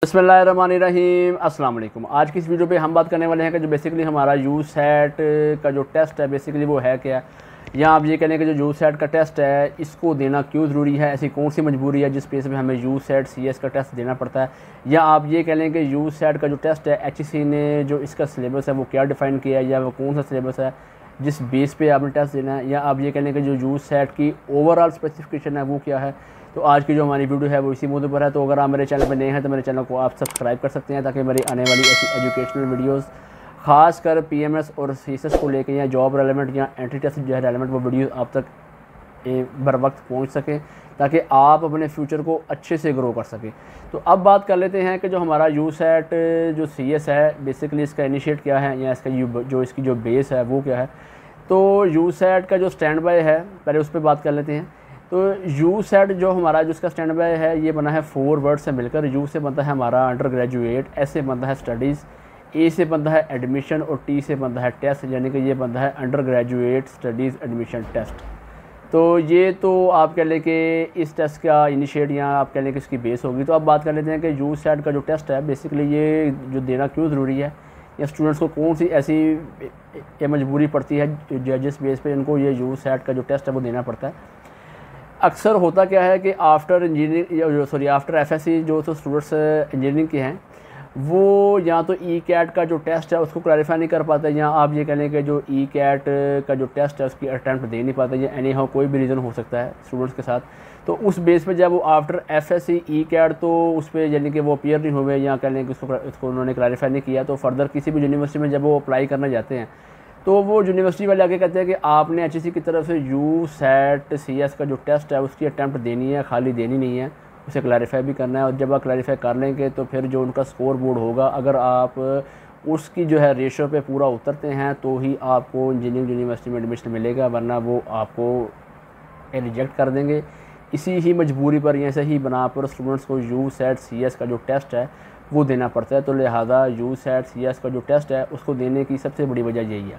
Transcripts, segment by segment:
बिस्मिल्लाहिर्रहमानिर्रहीम अस्सलाम वालेकुम। आज की इस वीडियो पे हम बात करने वाले हैं कि जो बेसिकली हमारा यूसेट का जो टेस्ट है बेसिकली वो है क्या। या आप ये कह लें कि जो यूसेट का टेस्ट है इसको देना क्यों ज़रूरी है, ऐसी कौन सी मजबूरी है जिस बेस पे हमें यूसेट सीएस का टेस्ट देना पड़ता है। या आप ये कह लें कि यूसेट का जो टेस्ट है एचईसी ने जो इसका सिलेबस है वो क्या डिफ़ाइन किया है, या वो कौन सा सिलेबस है जिस बेस पे आपने टेस्ट देना है। या आप ये कह लें कि जो यूसेट की ओवरऑल स्पेसिफिकेशन है वो क्या है। तो आज की जो हमारी वीडियो है वो इसी मुद्दे पर है। तो अगर आप मेरे चैनल पर नए हैं तो मेरे चैनल को आप सब्सक्राइब कर सकते हैं ताकि मेरी आने वाली ऐसी एजुकेशनल वीडियोस खास कर पीएमएस और सीएसएस को लेकर या जॉब रेलेवेंट या एंट्री टेस्ट जो है रेलेवेंट वो वीडियो आप तक बर वक्त पहुँच सकें ताकि आप अपने फ्यूचर को अच्छे से ग्रो कर सकें। तो अब बात कर लेते हैं कि जो हमारा यूसेट जो सीएस है बेसिकली इसका इनिशिएट क्या है या इसका जो इसकी जो बेस है वो क्या है। तो यूसेट का जो स्टैंड बाय है पहले उस पर बात कर लेते हैं। तो यूसेट जो हमारा जो इसका स्टैंड बाय है ये बना है 4 वर्ड से मिलकर। यू से बनता है हमारा अंडर ग्रेजुएट, एस से बनता है स्टडीज़, ए से बनता है एडमिशन और टी से बनता है टेस्ट, यानी कि ये बनता है undergraduate studies admission test. तो ये तो आप कह लें कि इस टेस्ट का इनिशिएट या आप कह लें कि इसकी बेस होगी। तो अब बात कर लेते हैं कि यूसेट का जो टेस्ट है बेसिकली ये जो देना क्यों ज़रूरी है या स्टूडेंट्स को कौन सी ऐसी मजबूरी पड़ती है जिस बेस पे इनको ये यूसेट का जो टेस्ट है वो देना पड़ता है। अक्सर होता क्या है कि आफ्टर एफएससी जो तो स्टूडेंट्स इंजीनियरिंग के हैं वो या तो ई कैट का जो टेस्ट है उसको क्लैरिफाई नहीं कर पाते, या आप ये कह लें कि जो ई कैट का जो टेस्ट है उसकी अटैम्प्ट दे नहीं पाते, या एनी हाउ कोई भी रीज़न हो सकता है स्टूडेंट्स के साथ। तो उस बेस पे जब वो आफ्टर एफएससी ई कैट तो उस पर यानी कि वो अपीयर नहीं हुए या कह लें कि उसको उन्होंने क्लैरिफाई नहीं किया, तो फर्दर किसी भी यूनिवर्सिटी में जब वो अप्लाई करना जाते हैं तो वो यूनिवर्सिटी वाले आगे कहते हैं कि आपने एचईसी की तरफ से यूसेट सीएस का जो टेस्ट है उसकी अटैम्प्ट देनी है, खाली देनी नहीं है, उसे क्लैरिफाई भी करना है। और जब आप क्लैरिफाई कर लेंगे तो फिर जो उनका स्कोर बोर्ड होगा अगर आप उसकी जो है रेशो पे पूरा उतरते हैं तो ही आपको इंजीनियरिंग यूनिवर्सिटी में एडमिशन मिलेगा, वरना वो आपको रिजेक्ट कर देंगे। इसी ही मजबूरी पर या सही बना पर स्टूडेंट्स को यूसेट सीएस का जो टेस्ट है वो देना पड़ता है। तो लिहाजा यूसेट सीएस का जो टेस्ट है उसको देने की सबसे बड़ी वजह यही है।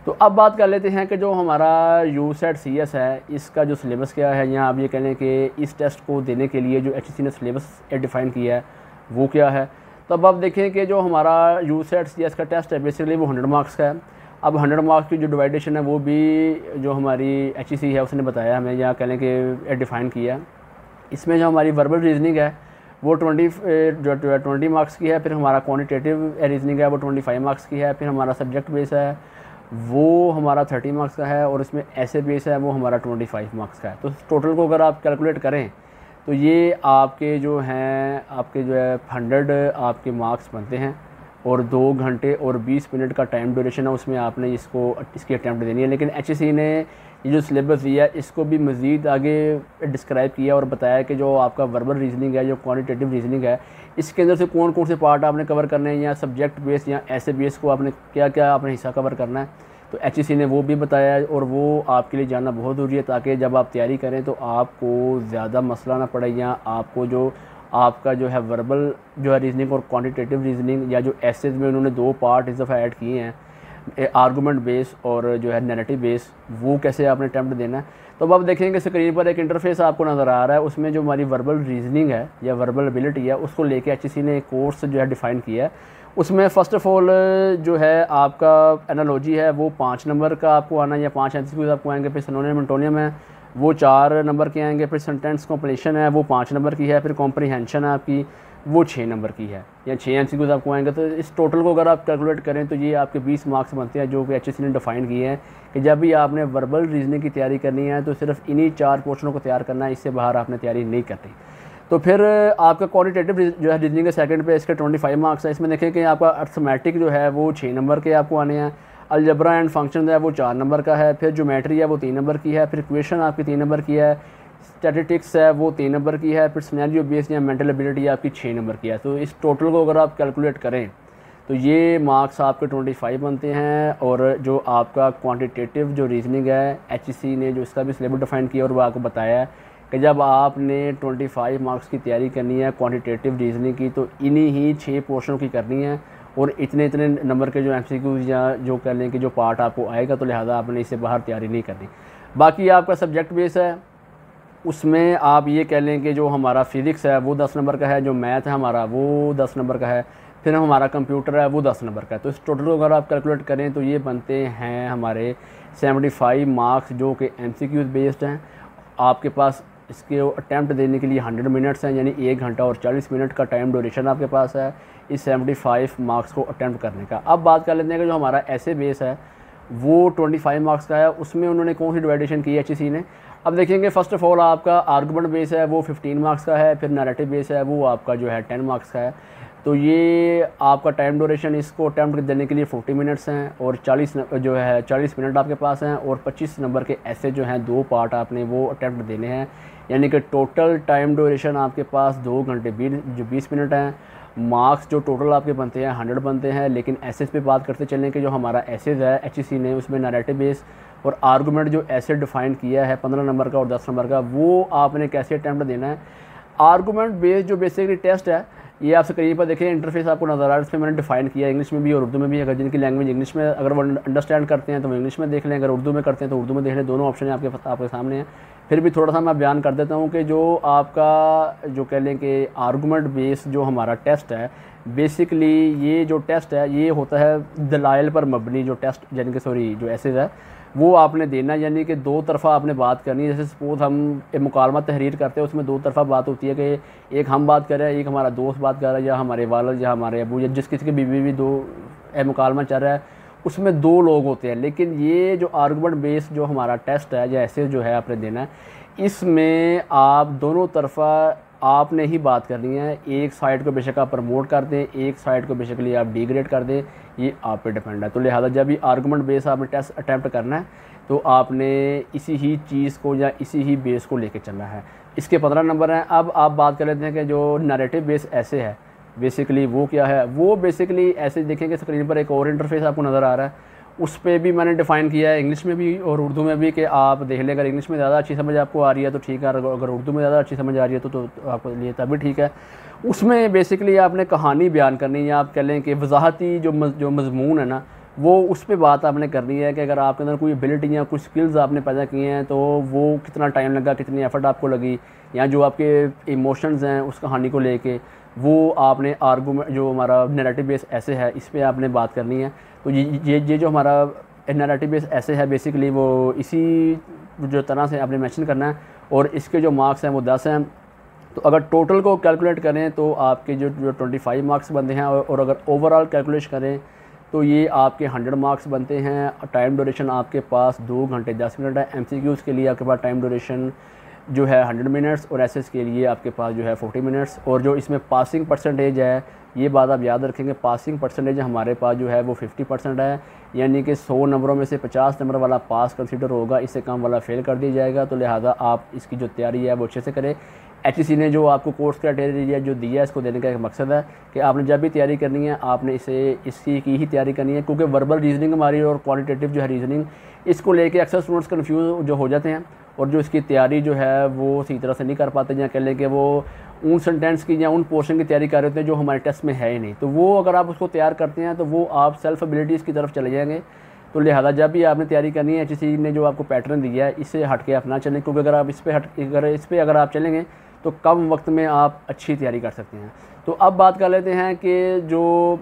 तो अब बात कर लेते हैं कि जो हमारा यूसेट सीएस है इसका जो सिलेबस क्या है, या आप ये कह लें कि इस टेस्ट को देने के लिए जो एचईसी ने सिलेबस डिफ़ाइन किया है वो क्या है। तो अब आप देखें कि जो हमारा यूसेट सीएस का टेस्ट है बेसिकली वो 100 मार्क्स का है। अब 100 मार्क्स की जो डिवाइडेशन है वो भी जो हमारी एचईसी है उसने बताया हमें, या कह लें कि डिफ़ाइन किया। इसमें जो हमारी वर्बल रीजनिंग है वो 20 मार्क्स की है, फिर हमारा क्वांटिटेटिव रीजनिंग है वो 25 मार्क्स की है, फिर हमारा सब्जेक्ट बेस है वो हमारा 30 मार्क्स का है, और इसमें ऐसे बेस है वो हमारा 25 मार्क्स का है। तो टोटल को अगर आप कैलकुलेट करें तो ये आपके जो हैं आपके जो है 100 आपके मार्क्स बनते हैं, और 2 घंटे और 20 मिनट का टाइम ड्यूरेशन है उसमें आपने इसकी अटैम्प्ट देनी है। लेकिन एचईसी ने ये जो सिलेबस दिया है इसको भी मज़ीद आगे डिस्क्राइब किया और बताया कि जो आपका वर्बल रीजनिंग है, जो क्वांटिटेटिव रीजनिंग है, इसके अंदर से कौन कौन से पार्ट आपने कवर करने हैं, या सब्जेक्ट बेस या ऐसे बेस को आपने क्या क्या आपने हिस्सा कवर करना है। तो एचईसी ने वो भी बताया है और वो आपके लिए जानना बहुत ज़रूरी है ताकि जब आप तैयारी करें तो आपको ज़्यादा मसला ना पड़े, या आपको जो आपका जो है वर्बल जो है रीजनिंग और क्वांटिटेटिव रीजनिंग या जो एसेज में उन्होंने 2 पार्ट इस दफ़ा ऐड किए हैं, आर्गूमेंट बेस और जो है नैरेटिव बेस, वो कैसे आपने अटैम्प्ट देना है। तो अब आप देखेंगे स्क्रीन पर एक इंटरफेस आपको नज़र आ रहा है, उसमें जो हमारी वर्बल रीजनिंग है या वर्बल एबिलिटी है उसको लेके एचईसी ने एक कोर्स जो है डिफ़ाइन किया है। उसमें फ़र्स्ट ऑफ़ ऑल जो है आपका एनालॉजी है वो 5 नंबर का आपको आना, या 5 एमसीक्यूज़ आपको आएंगे, फिर सिनोनिम एंटोनियम है वो 4 नंबर के आएंगे, फिर सेंटेंस कॉम्प्लीशन है वो 5 नंबर की है, फिर कॉम्प्रीहेंशन है आपकी वो 6 नंबर की है, या 6 एमसीक्यूज़ आपको आएंगे। तो इस टोटल को अगर आप कैलकुलेट करें तो ये आपके 20 मार्क्स बनते हैं, जो कि एचईसी ने डिफ़ाइन किए हैं कि जब भी आपने वर्बल रीजनिंग की तैयारी करनी है तो सिर्फ इन्हीं 4 पोर्शनों को तैयार करना है, इससे बाहर आपने तैयारी नहीं करनी। तो फिर आपका क्वांटिटेटिव जो है रीजनिंग के सेकंड पे इसके 25 मार्क्स है। इसमें देखें कि आपका अर्थमेटिक जो है वो 6 नंबर के आपको आने हैं, अलजबरा एंड फंक्शन है वो 4 नंबर का है, फिर ज्योमेट्री है वो 3 नंबर की है, फिर इक्वेशन आपकी 3 नंबर की है, स्टैटिस्टिक्स है वो 3 नंबर की है, फिर सिनेरियो बेस्ड या मेंटल एबिलिटी आपकी 6 नंबर की है। तो इस टोटल को अगर आप कैलकुलेट करें तो ये मार्क्स आपके 25 बनते हैं। और जो आपका क्वांटिटेटिव जो रीजनिंग है एचईसी ने जो इसका भी सिलेबस डिफ़ाइन किया और वो आपको बताया है कि जब आपने 25 मार्क्स की तैयारी करनी है क्वांटिटेटिव रीजनिंग की तो इन्हीं ही 6 पोर्शनों की करनी है, और इतने इतने नंबर के जो एमसीक्यूज़ या जो कह लें कि जो पार्ट आपको आएगा, तो लिहाजा आपने इससे बाहर तैयारी नहीं करनी। बाकी आपका सब्जेक्ट बेस है उसमें आप ये कह लें कि जो हमारा फ़िज़िक्स है वो 10 नंबर का है, जो मैथ है हमारा वो 10 नंबर का है, फिर हमारा कंप्यूटर है वो 10 नंबर का है। तो इस टोटल को अगर आप कैलकुलेट करें तो ये बनते हैं हमारे 75 मार्क्स, जो कि MCQ बेस्ड हैं। आपके पास इसके अटैम्प्ट देने के लिए 100 मिनट्स हैं, यानी 1 घंटा और 40 मिनट का टाइम ड्यूरेशन आपके पास है इस 75 मार्क्स को अटैम्प्ट करने का। अब बात कर लेते हैं कि जो हमारा ऐसे बेस है वो 25 मार्क्स का है, उसमें उन्होंने कौन सी डिवाइडेशन की है HEC ने। अब देखेंगे फ़र्स्ट ऑफ़ ऑल आपका आर्गुमेंट बेस है वो 15 मार्क्स का है, फिर नैरेटिव बेस है वो आपका जो है 10 मार्क्स का है। तो ये आपका टाइम ड्यूरेशन इसको अटैम्प्ट देने के लिए 40 मिनट्स हैं और 40 जो है 40 मिनट आपके पास हैं, और 25 नंबर के ऐसे जो हैं 2 पार्ट आपने वो अटैम्प्ट देने हैं, यानी कि टोटल टाइम ड्यूरेशन आपके पास 2 घंटे 20 मिनट हैं। मार्क्स जो टोटल आपके बनते हैं 100 बनते हैं। लेकिन एसेस पे बात करते चलें कि जो हमारा एसेस है HEC ने उसमें नैरेटिव बेस और आर्गूमेंट जो ऐसे डिफ़ाइन किया है 15 नंबर का और 10 नंबर का, वो आपने कैसे अटैम्प्ट देना है। आर्गूमेंट बेस्ड जो बेसिकली टेस्ट है ये आप स्क्रीन पर देखें, इंटरफेस आपको नज़र आ रहा है, इसमें मैंने डिफ़ाइन किया है इंग्लिश में भी और उर्दू में भी। अगर जिनकी लैंग्वेज इंग्लिश में अगर वो अंडरस्टैंड करते हैं तो वो इंग्लिश में देख लें, अगर उर्दू में करते हैं तो उर्दू में देख लें, दोनों ऑप्शन आपके सामने हैं। फिर भी थोड़ा सा मैं बयान कर देता हूँ कि जो आपका जो कह लें कि आर्गूमेंट बेस जो हमारा टेस्ट है, बेसिकली ये जो टेस्ट है ये होता है दलाइल पर मबनी जो टेस्ट, यानी कि सॉरी जो एसेज है वो आपने देना, यानी कि 2 तरफ़ा आपने बात करनी है। जैसे सपोज हम एक मुकालमा तहरीर करते हैं, उसमें 2 तरफ़ा बात होती है कि एक हम बात कर रहे हैं, एक हमारा दोस्त बात कर रहा है, या हमारे वालिद या हमारे अबू या जिस किसी की बीवी भी दो मुकालमा चल रहा है, उसमें 2 लोग होते हैं। लेकिन ये जो आर्गूमेंट बेस जो हमारा टेस्ट है या ऐसे जो है आपने देना है, इसमें आप दोनों तरफ़ा आपने ही बात करनी है। एक साइड को बेशक आप प्रमोट कर दें, एक साइड को बेसिकली आप डिग्रेड कर दें, ये आप पे डिपेंड है। तो लिहाजा जब भी आर्गूमेंट बेस आपने टेस्ट अटैम्प्ट करना है तो आपने इसी ही चीज़ को या इसी ही बेस को लेके चलना है। इसके 15 नंबर हैं। अब आप बात कर लेते हैं कि जो नैरेटिव बेस ऐसे है बेसिकली वो क्या है। वो बेसिकली ऐसे देखेंगे स्क्रीन पर एक और इंटरफेस आपको नज़र आ रहा है, उस पर भी मैंने डिफ़ाइन किया है इंग्लिश में भी और उर्दू में भी कि आप देख लें। अगर इंग्लिश में ज़्यादा अच्छी समझ आपको आ रही है तो ठीक है, अगर उर्दू में ज़्यादा अच्छी समझ आ रही है तो आपके लिए तभी ठीक है। उसमें बेसिकली आपने कहानी बयान करनी है, आप कह लें कि वजाहती जो मज़मून है ना, वो उस पर बात आपने करनी है कि अगर आपके अंदर कोई एबिलिटी या कुछ स्किल्स आपने पैदा किए हैं तो वो कितना टाइम लगा, कितनी एफ़र्ट आपको लगी, या जो आपके इमोशंस हैं उस कहानी को लेके वो आपने आर्गूमेंट जो हमारा नैरेटिव बेस ऐसे है इस पर आपने बात करनी है। तो ये जो हमारा नैरेटिव बेस ऐसे है बेसिकली वो इसी जो तरह से आपने मेंशन करना है, और इसके जो मार्क्स हैं वो 10 हैं। तो अगर टोटल को कैलकुलेट करें तो आपके जो 25 मार्क्स बनते हैं, और अगर ओवरऑल कैलकुलेट करें तो ये आपके 100 मार्क्स बनते हैं। टाइम ड्यूरेशन आपके पास 2 घंटे 10 मिनट है। MCQs के लिए आपके पास टाइम ड्यूरेशन जो है 100 मिनट्स और एसेस के लिए आपके पास जो है 40 मिनट्स। और जो इसमें पासिंग परसेंटेज है, ये बात आप याद रखेंगे, पासिंग परसेंटेज हमारे पास जो है वो 50% है, यानी कि 100 नंबरों में से 50 नंबर वाला पास कंसीडर होगा, इससे कम वाला फेल कर दिया जाएगा। तो लिहाजा आप इसकी जो तैयारी है वो अच्छे से करें। HEC ने जो आपको कोर्स क्राइटेरिया जो दिया है इसको देने का एक मकसद है कि आपने जब भी तैयारी करनी है आपने इसकी की ही तैयारी करनी है, क्योंकि वर्बल रीजनिंग हमारी और क्वालिटेटिव जो है रीजनिंग, इसको लेके अक्सर स्टूडेंट्स कन्फ्यूज जो हो जाते हैं और जो इसकी तैयारी जो है वो सही तरह से नहीं कर पाते, या कह लें कि वो उन सेंटेंस की या उन पोर्शन की तैयारी कर रहे होते हैं जो हमारे टेस्ट में है ही नहीं। तो वो अगर आप उसको तैयार करते हैं तो वो आप सेल्फ एबिलिटीज़ की तरफ चले जाएंगे। तो लिहाजा जब भी आपने तैयारी करनी है, HEC ने जो आपको पैटर्न दिया है इससे हट के आप ना चलें, क्योंकि अगर आप इस पर अगर आप चलेंगे तो कम वक्त में आप अच्छी तैयारी कर सकते हैं। तो अब बात कर लेते हैं कि जो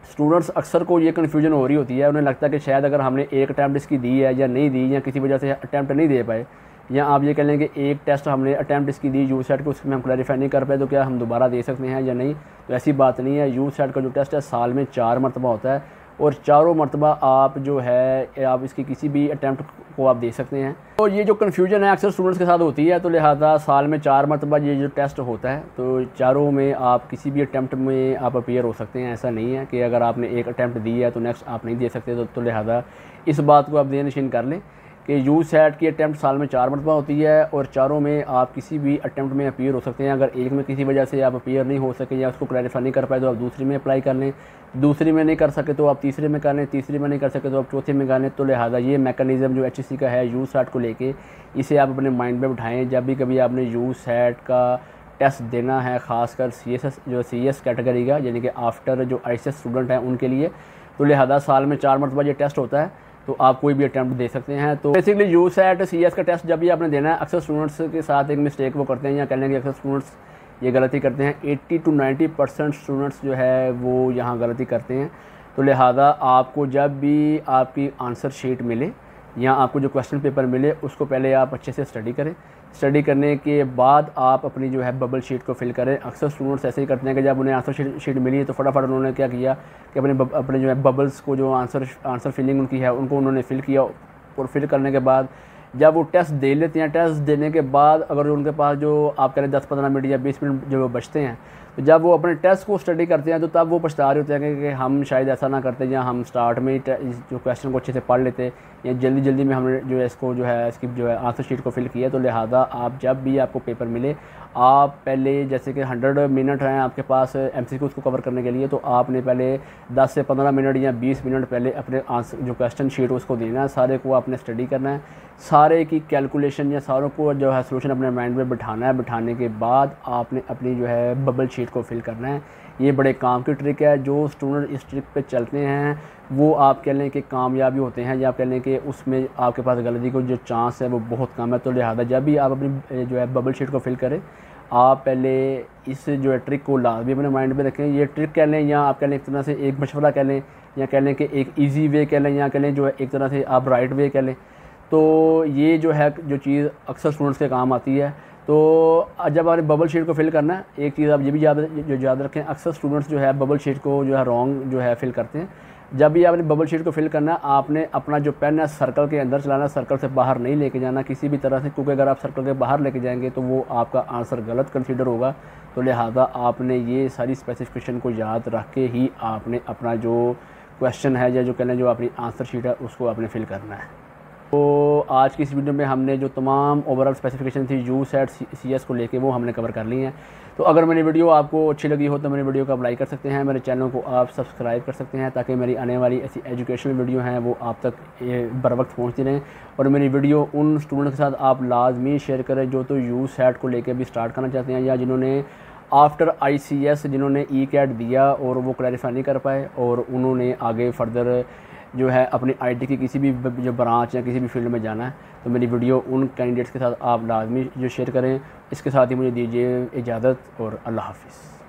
स्टूडेंट्स अक्सर को ये कन्फ्यूजन हो रही होती है, उन्हें लगता है कि शायद अगर हमने एक अटैम्प्ट इसकी दी है या नहीं दी, या किसी वजह से अटैम्प्ट नहीं दे पाए, या आप ये कह लें कि एक टेस्ट हमने अटैम्प्ट इसकी दी यूसेट को, उसमें हम क्लैरिफाई नहीं कर पाए, तो क्या हम दोबारा दे सकते हैं या नहीं। तो ऐसी बात नहीं है। यूसेट का जो टेस्ट है साल में 4 मरतबा होता है, और चारों मरतबा आप जो है आप इसकी किसी भी अटैम्प्ट को आप दे सकते हैं। तो ये जो कन्फ्यूजन है अक्सर स्टूडेंट्स के साथ होती है, तो लिहाजा साल में 4 मरतबा ये जो टेस्ट होता है, तो चारों में आप किसी भी अटैम्प्ट में आप अपीयर हो सकते हैं। ऐसा नहीं है कि अगर आपने एक अटैम्प्ट दी है तो नेक्स्ट आप नहीं दे सकते। तो लिहाजा इस बात को आप देनशीन कर लें कि यूसेट की अटैम्प्ट साल में 4 मरतबा होती है, और चारों में आप किसी भी अटैम्प्ट में अपीयर हो सकते हैं। अगर एक में किसी वजह से आप अपीयर नहीं हो सके या उसको क्लैरिफाई नहीं कर पाए तो आप दूसरी में अप्लाई कर लें, दूसरी में नहीं कर सके तो आप तीसरे में कर लें, तीसरी में नहीं कर सके तो आप चौथे में कर लें। तो लिहाजा ये मैकेनिज़्म जो HEC का है यूसेट को लेके, इसे आप अपने माइंड में उठाएँ। जब भी कभी आपने यूसेट का टेस्ट देना है, ख़ासकर CS कैटेगरी का, यानी कि आफ्टर जो ICS स्टूडेंट हैं उनके लिए, तो लिहाजा साल में 4 मरतबा ये टेस्ट होता है। तो आप कोई भी अटैम्प्ट दे सकते हैं। तो बेसिकली यूसेट CS का टेस्ट जब भी आपने देना है, अक्सर स्टूडेंट्स के साथ एक मिस्टेक वो करते हैं, या कह लें कि अक्सर स्टूडेंट्स ये गलती करते हैं, 80 to 90% स्टूडेंट्स जो है वो यहाँ गलती करते हैं। तो लिहाजा आपको जब भी आपकी आंसर शीट मिले या आपको जो क्वेश्चन पेपर मिले, उसको पहले आप अच्छे से स्टडी करें। स्टडी करने के बाद आप अपनी जो है बबल शीट को फिल करें। अक्सर स्टूडेंट्स ऐसे ही करते हैं कि जब उन्हें आंसर शीट मिली तो फटाफट उन्होंने क्या किया कि अपने जो है बबल्स को, जो आंसर फिलिंग उनकी है, उनको उन्होंने फिल किया। और फिल करने के बाद जब वो टेस्ट दे लेते हैं, टेस्ट देने के बाद अगर उनके पास जो आप कह रहे 10-15 मिनट या 20 मिनट जो बचते हैं, तो जब वो अपने टेस्ट को स्टडी करते हैं तो तब वो पछता रहे होते हैं कि हम शायद ऐसा ना करते, या हम स्टार्ट में ही जो क्वेश्चन को अच्छे से पढ़ लेते, या जल्दी में हमने जो है इसको जो है इसकी जो है आंसर शीट को फिल किया। तो लिहाजा आप जब भी आपको पेपर मिले, आप पहले जैसे कि 100 मिनट हैं आपके पास MCQs को कवर करने के लिए, तो आपने पहले 10 से 15 मिनट या 20 मिनट पहले अपने आंसर जो क्वेश्चन शीट उसको देना है, सारे को आपने स्टडी करना है, सारे की कैलकुलेशन या सारों को जो है सोल्यूशन अपने माइंड में बिठाना है। बिठाने के बाद आपने अपनी जो है बबल शीट को फिल करना है। ये बड़े काम की ट्रिक है। जो स्टूडेंट इस ट्रिक पे चलते हैं वो आप कह लें कि कामयाबी होते हैं, या आप कह लें कि उसमें आपके पास गलती को जो चांस है वो बहुत कम है। तो लिहाजा जब भी आप अपनी जो है बबल शीट को फिल करें, आप पहले इस जो है ट्रिक को लाजमी अपने माइंड में रखें। ये ट्रिक कह लें, या आप कह लें एक तरह से एक मशवरा कह लें, या कह लें कि एक ईजी वे कह लें, या कह लें जो है एक तरह से आप राइट वे कह लें। तो ये जो है जो चीज़ अक्सर स्टूडेंट्स के काम आती है। तो जब आपने बबल शीट को फिल करना है, एक चीज़ आप ये भी याद रखें, अक्सर स्टूडेंट्स जो है बबल शीट को जो है रॉन्ग जो है फिल करते हैं। जब भी आपने बबल शीट को फिल करना है, आपने अपना जो पेन है सर्कल के अंदर चलाना, सर्कल से बाहर नहीं लेके जाना किसी भी तरह से, क्योंकि अगर आप सर्कल के बाहर लेके जाएंगे तो वो आपका आंसर गलत कंसीडर होगा। तो लिहाजा आपने ये सारी स्पेसिफिकेशन को याद रख के ही आपने अपना जो क्वेश्चन है या जो कहना जो अपनी आंसर शीट है उसको आपने फिल करना है। तो आज की इस वीडियो में हमने जो तमाम ओवरऑल स्पेसिफिकेशन थी यूसेट CS को लेके वो हमने कवर कर ली हैं। तो अगर मेरी वीडियो आपको अच्छी लगी हो तो मेरी वीडियो को आप लाइक कर सकते हैं, मेरे चैनल को आप सब्सक्राइब कर सकते हैं, ताकि मेरी आने वाली ऐसी एजुकेशनल वीडियो हैं वो आप तक बर वक्त पहुँचती रहें। और मेरी वीडियो उन स्टूडेंट के साथ आप लाजमी शेयर करें जो तो यूसेट को लेकर भी स्टार्ट करना चाहते हैं, या जिन्होंने आफ्टर ICS जिन्होंने ECAT दिया और वो क्लैरिफाई नहीं कर पाए और उन्होंने आगे फर्दर जो है अपनी IT की किसी भी जो ब्रांच या किसी भी फील्ड में जाना है। तो मेरी वीडियो उन कैंडिडेट्स के साथ आप लाजमी जो शेयर करें। इसके साथ ही मुझे दीजिए इजाज़त और अल्लाह हाफ़िज़।